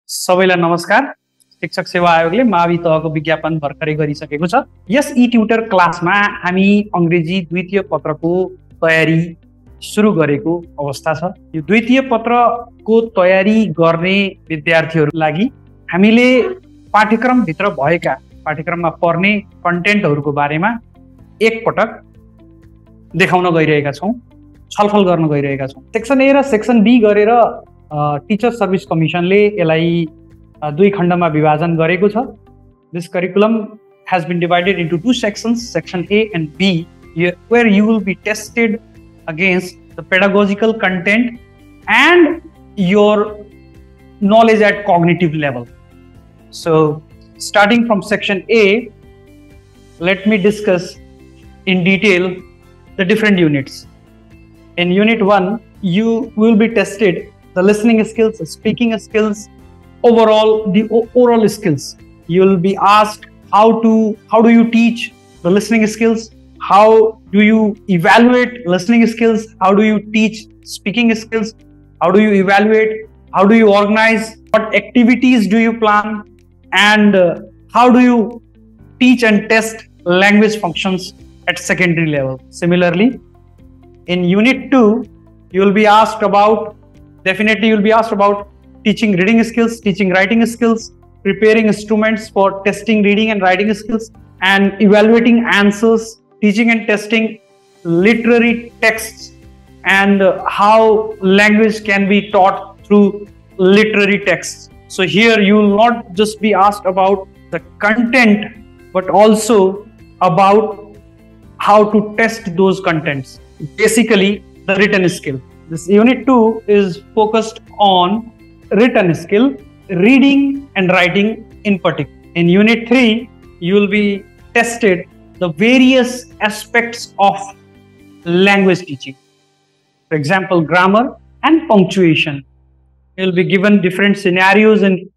सबैलाई नमस्कार। शिक्षक सेवा आयोगले मावि तहको विज्ञापन भर्खरै गरिसकेको छ। यस ई-ट्युटर क्लासमा हामी अंग्रेजी द्वितीय पत्रको तयारी सुरु गरेको अवस्था छ। यो द्वितीय पत्रको तयारी गर्ने विद्यार्थीहरुको लागि हामीले पाठ्यक्रम भित्र भएका पाठ्यक्रममा पर्ने कन्टेन्टहरुको बारेमा एक पटक देखाउन गइरहेका छौं, छलफल गर्न गइरहेका छौं। सेक्सन ए र सेक्सन बी गरेर टीचर सर्भिस कमिसनले यसलाई दुई खण्डमा विभाजन गरेको छ। This curriculum has been divided into two sections, section A and B, where you will be tested against the pedagogical content and your knowledge at cognitive level. So, starting from section A, let me discuss in detail the different units. In unit 1, you will be tested the listening skills, speaking skills, overall the oral skills. You will be asked how do you teach the listening skills, how do you evaluate listening skills, how do you teach speaking skills, how do you evaluate, how do you organize, what activities do you plan, and how do you teach and test language functions at secondary level. Similarly, in unit 2, you will be asked about teaching reading skills, teaching writing skills, preparing instruments for testing reading and writing skills, and evaluating answers, teaching and testing literary texts, and how language can be taught through literary texts. So here you will not just be asked about the content, but also about how to test those contents. Basically, the written skill. This unit 2 is focused on written skill, reading and writing in particular. In unit 3, you will be tested the various aspects of language teaching. For example, grammar and punctuation. You will be given different scenarios and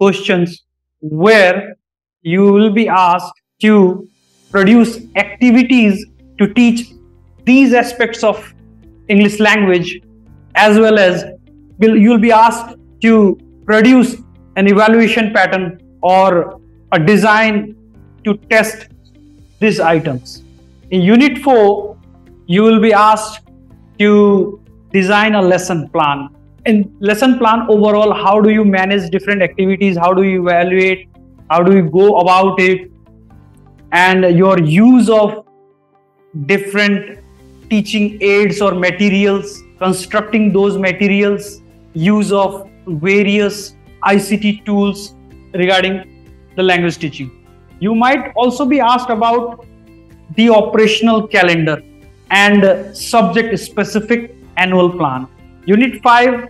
questions where you will be asked to produce activities to teach these aspects of English language, as well as you will be asked to produce an evaluation pattern or a design to test these items. In unit 4, you will be asked to design a lesson plan. In lesson plan overall, how do you manage different activities, how do you evaluate, how do you go about it, and your use of different teaching aids or materials, constructing those materials, use of various ICT tools regarding the language teaching. You might also be asked about the operational calendar and subject-specific annual plan. Unit 5,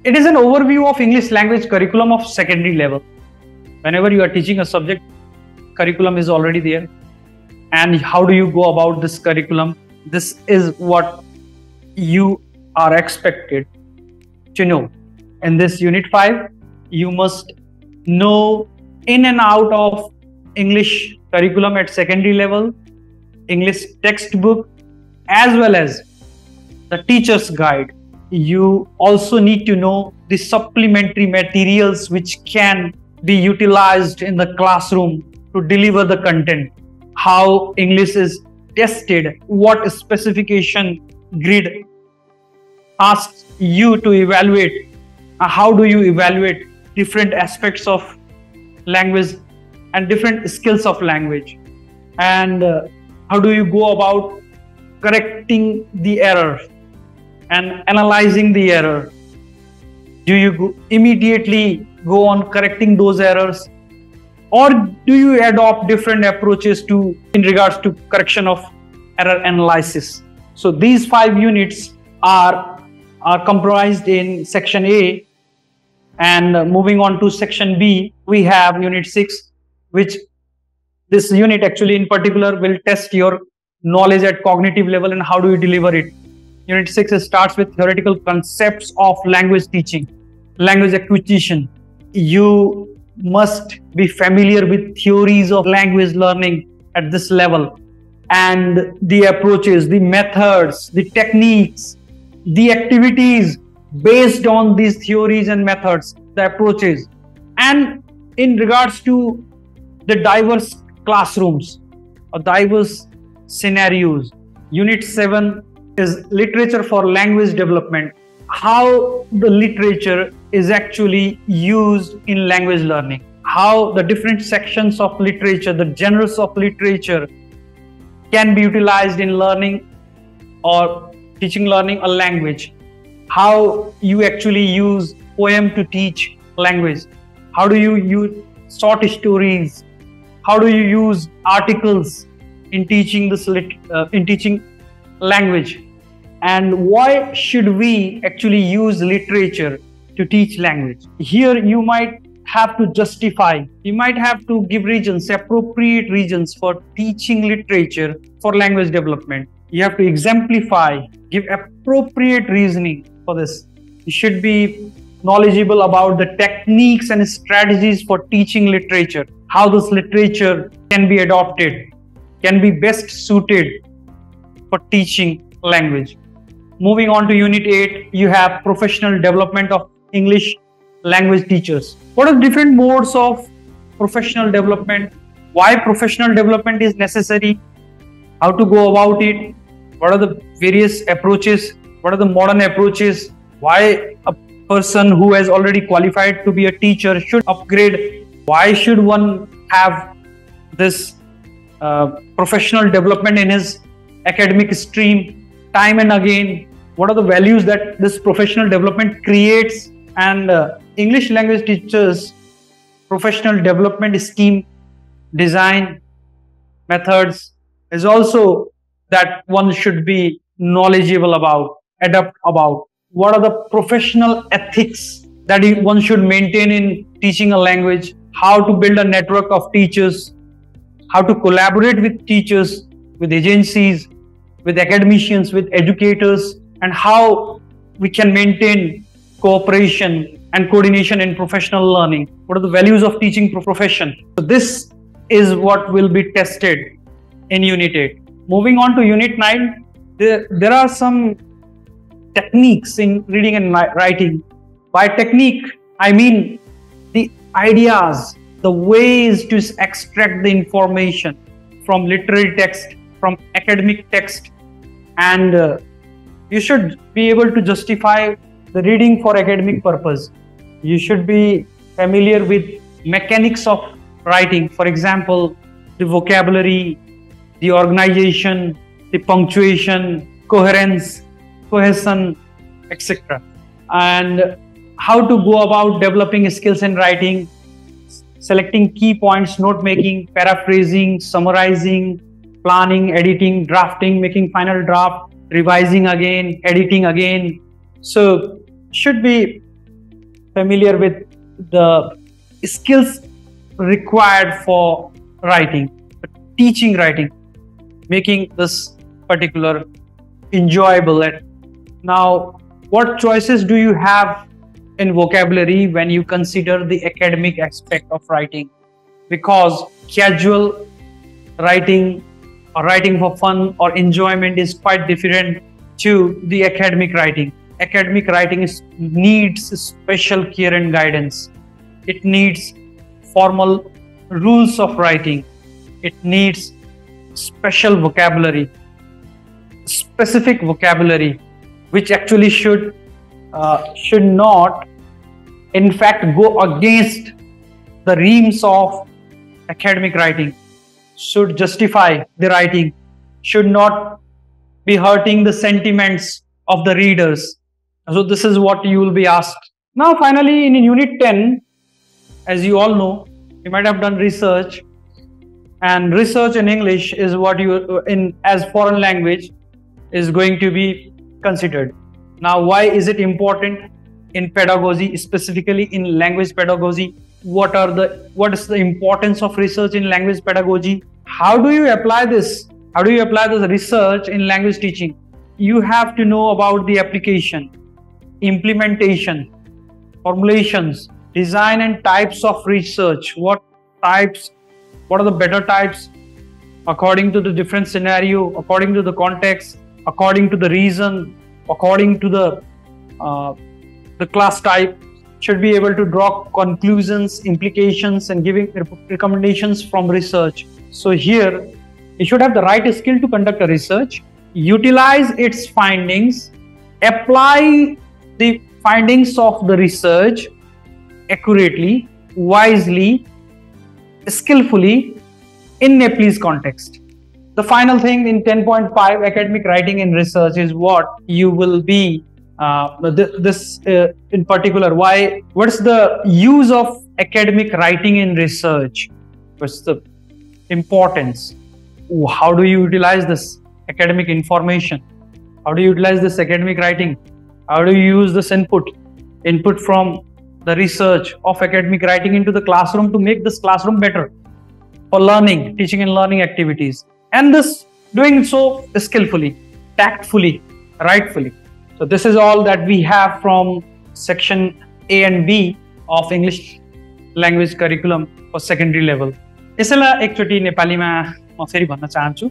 it is an overview of English language curriculum of secondary level. Whenever you are teaching a subject, curriculum is already there. And how do you go about this curriculum? This is what you are expected to know. In this unit 5, you must know in and out of English curriculum at secondary level, English textbook, as well as the teacher's guide. You also need to know the supplementary materials which can be utilized in the classroom to deliver the content. How English is tested, what specification grid asks you to evaluate, how do you evaluate different aspects of language and different skills of language, and how do you go about correcting the error and analyzing the error. Do you immediately go on correcting those errors, or do you adopt different approaches in regards to correction of error analysis? So these 5 units are comprised in section A, and moving on to section B, we have unit 6, which this unit actually in particular will test your knowledge at cognitive level and how do you deliver it. Unit 6 starts with theoretical concepts of language teaching, language acquisition. You must be familiar with theories of language learning at this level, and the approaches, the methods, the techniques, the activities based on these theories and methods, the approaches. And in regards to the diverse classrooms or diverse scenarios, Unit 7 is literature for language development. How the literature is actually used in language learning. How the different sections of literature, the genres of literature can be utilized in learning or teaching learning a language. How you actually use poem to teach language. How do you use short stories? How do you use articles in teaching language? And why should we actually use literature to teach language? Here you might have to justify, you might have to give reasons, appropriate reasons for teaching literature for language development. You have to exemplify, give appropriate reasoning for this. You should be knowledgeable about the techniques and strategies for teaching literature, how this literature can be adopted, can be best suited for teaching language. Moving on to Unit 8, you have professional development of English language teachers. What are the different modes of professional development? Why professional development is necessary? How to go about it? What are the various approaches? What are the modern approaches? Why a person who has already qualified to be a teacher should upgrade? Why should one have this professional development in his academic stream time and again? What are the values that this professional development creates? And English language teachers professional development scheme design methods is also that one should be knowledgeable about, adapt about. What are the professional ethics that one should maintain in teaching a language? How to build a network of teachers, how to collaborate with teachers, with agencies, with academicians, with educators, and how we can maintain cooperation and coordination in professional learning. What are the values of teaching profession? So this is what will be tested in Unit 8. Moving on to Unit 9, there are some techniques in reading and writing. By technique, I mean the ideas, the ways to extract the information from literary text, from academic text, and you should be able to justify the reading for academic purpose. You should be familiar with mechanics of writing. For example, the vocabulary, the organization, the punctuation, coherence, cohesion, etc. And how to go about developing skills in writing, selecting key points, note making, paraphrasing, summarizing, planning, editing, drafting, making final draft, revising again, editing again. So should be familiar with the skills required for writing, teaching writing, making this particular enjoyable. Now, what choices do you have in vocabulary when you consider the academic aspect of writing? Because casual writing or writing for fun or enjoyment is quite different to the academic writing. Academic writing needs special care and guidance. It needs formal rules of writing. It needs special vocabulary, specific vocabulary, which actually should not, in fact, go against the reams of academic writing. Should justify the writing, should not be hurting the sentiments of the readers. So this is what you will be asked. Now finally, in Unit 10, as you all know, you might have done research, and research in English is what you as foreign language is going to be considered. Now, why is it important in pedagogy, specifically in language pedagogy? What is the importance of research in language pedagogy? How do you apply this? How do you apply this research in language teaching? You have to know about the application, implementation, formulations, design and types of research. What are the better types according to the different scenario, according to the context, according to the reason, according to the class type. should be able to draw conclusions, implications, and giving recommendations from research. So here, you should have the right skill to conduct a research, utilize its findings, apply the findings of the research accurately, wisely, skillfully in Nepalese context. The final thing in 10.5 academic writing and research is what you will be in particular. What's the use of academic writing in research? What's the importance? How do you utilize this academic information? How do you utilize this academic writing? How do you use this input from the research of academic writing into the classroom to make this classroom better for learning, teaching and learning activities? And this doing so skillfully, tactfully, rightfully. So this is all that we have from section A and B of English language curriculum for secondary level. यसैलाई एकचोटि नेपालीमा म फेरि भन्न चाहन्छु,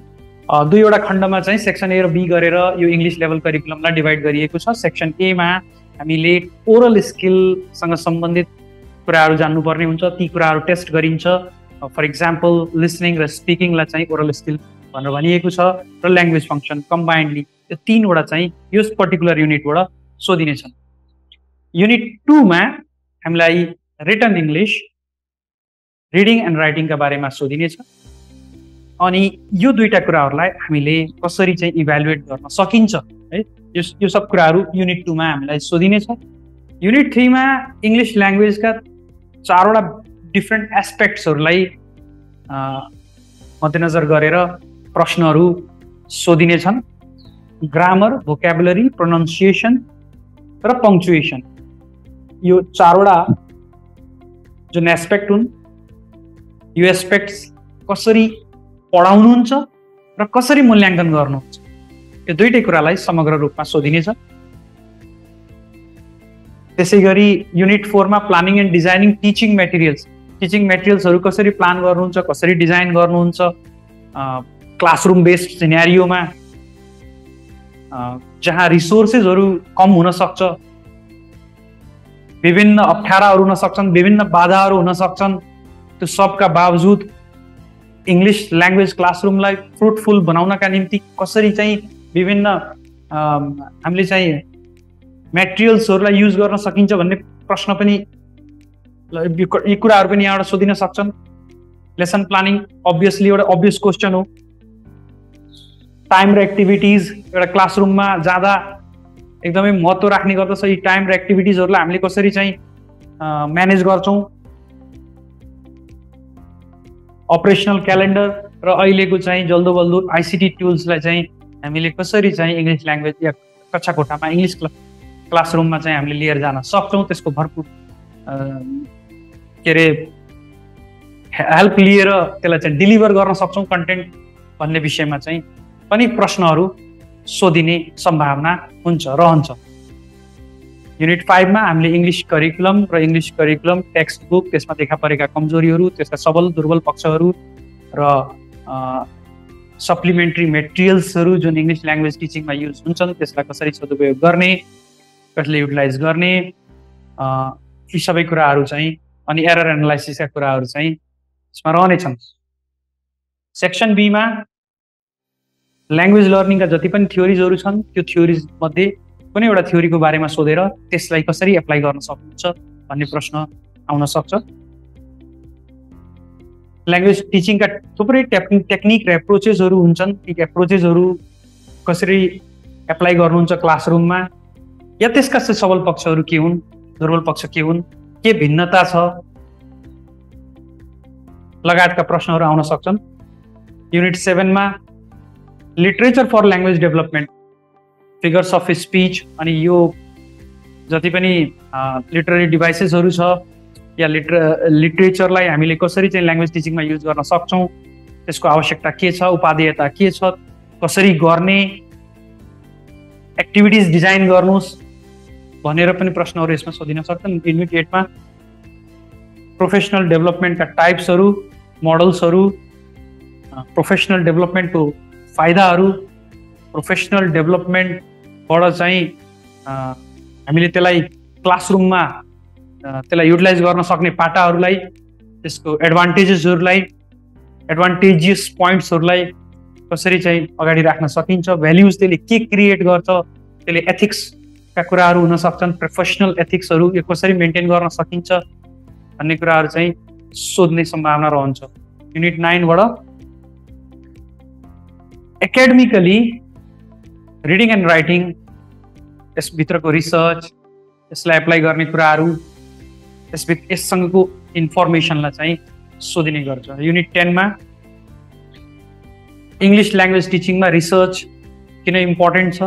दुईवटा खण्डमा चाहिँ सेक्सन ए र बी गरेर यो इङ्ग्लिश लेभल करिकुलमलाई डिभाइड गरिएको छ। सेक्सन ए मा हामीले ओरल स्किल सँग सम्बन्धित कुराहरू जान्नुपर्ने हुन्छ, ती कुराहरू टेस्ट गरिन्छ। फर एक्जाम्पल लिसनिङ र स्पिकिङलाई चाहिँ ओरल स्किल भनेर भनिएको छ र ल्याङ्ग्वेज फङ्सन कम्बाइन्डली यो तीनवटा चाहिँ यस पर्टिकुलर युनिटबाट सोधिनेछन्। युनिट 2 मा हामीलाई रिटन इङ्ग्लिश, रिडिङ एन्ड राइटिङका बारेमा सोधिनेछ। अनि यो दुईटा कुराहरूलाई हामीले कसरी चाहिँ इभ्यालुएट गर्न सकिन्छ है, यो सब कुराहरू युनिट 2 मा हामीलाई सोधिनेछ। युनिट 3 मा इङ्ग्लिश ल्याङ्ग्वेजका चारवटा डिफ्रेन्ट एस्पेक्ट्सहरूलाई मध्यनजर गरेर प्रश्नहरू सोधिनेछन्। ग्रामर, भोक्याबुलरी, प्रोनाउन्सिएसन र पङ्क्चुएसन, यो चारवटा जुन एस्पेक्ट हुन्, यो एस्पेक्ट्स कसरी पढाउनुहुन्छ र कसरी मूल्याङ्कन गर्नुहुन्छ, यो दुईटै कुरालाई समग्र रूपमा सोधिनेछ। त्यसै गरी युनिट 4 मा प्लानिङ एन्ड डिजाइनिङ टिचिङ मेटेरियल्सहरू कसरी प्लान गर्नुहुन्छ, कसरी डिजाइन गर्नुहुन्छ, क्लासरुम बेस्ड सिनेरियोमा जहाँ रिसोर्सेसहरू कम हुन सक्छ, विभिन्न अप्ठ्याराहरू हुन सक्छन्, विभिन्न बाधाहरू हुन सक्छन्, त्यो सबका बावजुद इङ्ग्लिश ल्याङ्ग्वेज क्लासरुमलाई फ्रुटफुल बनाउनका निम्ति कसरी चाहिँ विभिन्न हामीले चाहिँ मेटेरियल्सहरूलाई युज गर्न सकिन्छ भन्ने प्रश्न पनि, यी कुराहरू पनि यहाँबाट सोधिन सक्छन्। लेसन प्लानिङ अभियसली एउटा अभियस क्वेसन हो। टाइम र एक्टिभिटिज एउटा क्लासरुममा जाँदा एकदमै महत्त्व राख्ने गर्दछ। यी टाइम र एक्टिभिटिजहरूलाई हामीले कसरी चाहिँ म्यानेज गर्छौँ। अपरेसनल क्यालेन्डर र अहिलेको चाहिँ जल्दोबल्दो आइसिटी टुल्सलाई चाहिँ हामीले कसरी चाहिँ इङ्ग्लिस ल्याङ्ग्वेज या कक्षा कोठामा इङ्ग्लिस क्लासरुममा चाहिँ हामीले लिएर जान सक्छौँ, त्यसको भरपुर के अरे हेल्प लिएर त्यसलाई चाहिँ डिलिभर गर्न सक्छौँ कन्टेन्ट भन्ने विषयमा चाहिँ पनि प्रश्नहरू सोधिने सम्भावना रहन्छ। युनिट 5 मा हामीले इङ्ग्लिस करिकुलम र इङ्ग्लिस करिकुलम टेक्स्ट बुक, त्यसमा देखा परेका कमजोरीहरू, त्यसका सबल दुर्बल पक्षहरू र सप्लिमेन्ट्री मेटेरियल्सहरू जुन इङ्ग्लिस ल्याङ्ग्वेज टिचिङमा युज हुन्छन् त्यसलाई कसरी सदुपयोग गर्ने, कसले युटिलाइज गर्ने, यी सबै कुराहरू चाहिँ अनि एरर एनालाइसिसका कुराहरू चाहिँ यसमा रहनेछन्। सेक्सन बी मा ल्याङ्ग्वेज लर्निङका जति पनि थ्योरिजहरू छन् त्यो थ्योरिज मध्ये कुनै एउटा थ्योरीको बारेमा सोधेर त्यसलाई कसरी एप्लाई गर्न सक्नुहुन्छ भन्ने प्रश्न आउन सक्छ। ल्याङ्ग्वेज टिचिङका थुप्रै टेक्निक र एप्रोचेसहरू हुन्छन्, ती एप्रोचेसहरू कसरी एप्लाई गर्नुहुन्छ क्लासरुममा, या त्यसका सबल पक्षहरू के हुन्, दुर्बल पक्ष के हुन्, के भिन्नता छ लगायतका प्रश्नहरू आउन सक्छन्। युनिट 7 मा literature for language development, figures of speech अनि यो जति पनि लिटरेरी डिभाइसेसहरू छ या लिटरेचरलाई हामीले कसरी चाहिँ ल्याङ्ग्वेज टिचिङमा युज गर्न सक्छौँ, त्यसको आवश्यकता के छ, उपादेयता के छ, कसरी गर्ने, एक्टिभिटिज डिजाइन गर्नुहोस् भनेर पनि प्रश्नहरू यसमा सोधिन सक्छन्। युनिट 8 मा प्रोफेसनल डेभलपमेन्टका टाइप्सहरू, मोडल्सहरू, प्रोफेसनल डेभलपमेन्टको फाइदाहरू, प्रोफेसनल डेभलपमेन्टबाट चाहिँ हामीले त्यसलाई क्लासरुममा त्यसलाई युटिलाइज गर्न सक्ने पाटाहरूलाई, त्यसको एडभान्टेजियस पोइन्ट्सहरूलाई कसरी चाहिँ अगाडि राख्न सकिन्छ, भ्याल्युज त्यसले के क्रिएट गर्छ, त्यसले एथिक्सका कुराहरू हुन सक्छन्, प्रोफेसनल एथिक्सहरू यो कसरी मेन्टेन गर्न सकिन्छ भन्ने कुराहरू चाहिँ सोध्ने सम्भावना रहन्छ। युनिट 9 बाट एकाडेमिकली रिडिङ एन्ड राइटिङ, यसभित्रको रिसर्च, यसलाई एप्लाई गर्ने कुराहरू, यससँगको इन्फर्मेसनलाई चाहिँ सोधिने गर्छ। युनिट 10 मा इङ्ग्लिस ल्याङ्ग्वेज टिचिङमा रिसर्च किन इम्पोर्टेन्ट छ,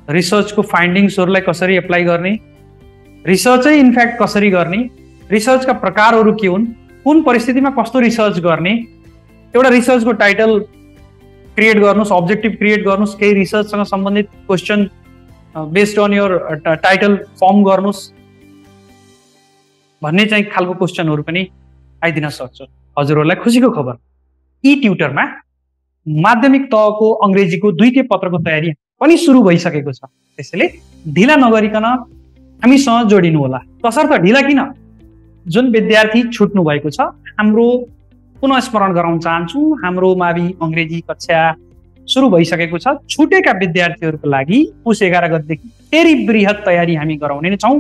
रिसर्चको फाइन्डिङ्सहरूलाई कसरी एप्लाई गर्ने, रिसर्चै इनफ्याक्ट कसरी गर्ने, रिसर्चका प्रकारहरू के हुन्, कुन परिस्थितिमा कस्तो रिसर्च गर्ने, एउटा रिसर्चको टाइटल क्रिएट गर्नुहोस्, अब्जेक्टिभ क्रिएट गर्नुहोस्, केही रिसर्चसँग सम्बन्धित question based on your title form गर्नुहोस् भन्ने चाहिँ खालको क्वेसनहरू पनि आइदिन सक्छ। हजुरहरूलाई खुसीको खबर, ई ट्युटरमा माध्यमिक तहको अङ्ग्रेजीको द्वितीय पत्रको तयारी पनि सुरु भइसकेको छ। त्यसैले ढिला नगरिकन हामीसँग जोडिनु होला। तसर्थ ढिला किन? जुन विद्यार्थी छुट्नु भएको छ, हाम्रो पुनः स्मरण गराउन चाहन्छु, हाम्रो मावि अङ्ग्रेजी कक्षा सुरु भइसकेको छ। छुटेका विद्यार्थीहरूको लागि पुस 11 गतेदेखि फेरि बृहत तयारी हामी गराउने नै छौँ।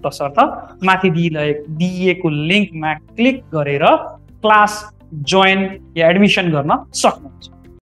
तसर्थ माथि दिइएको लिङ्कमा क्लिक गरेर क्लास जोइन या एडमिसन गर्न सक्नुहुन्छ।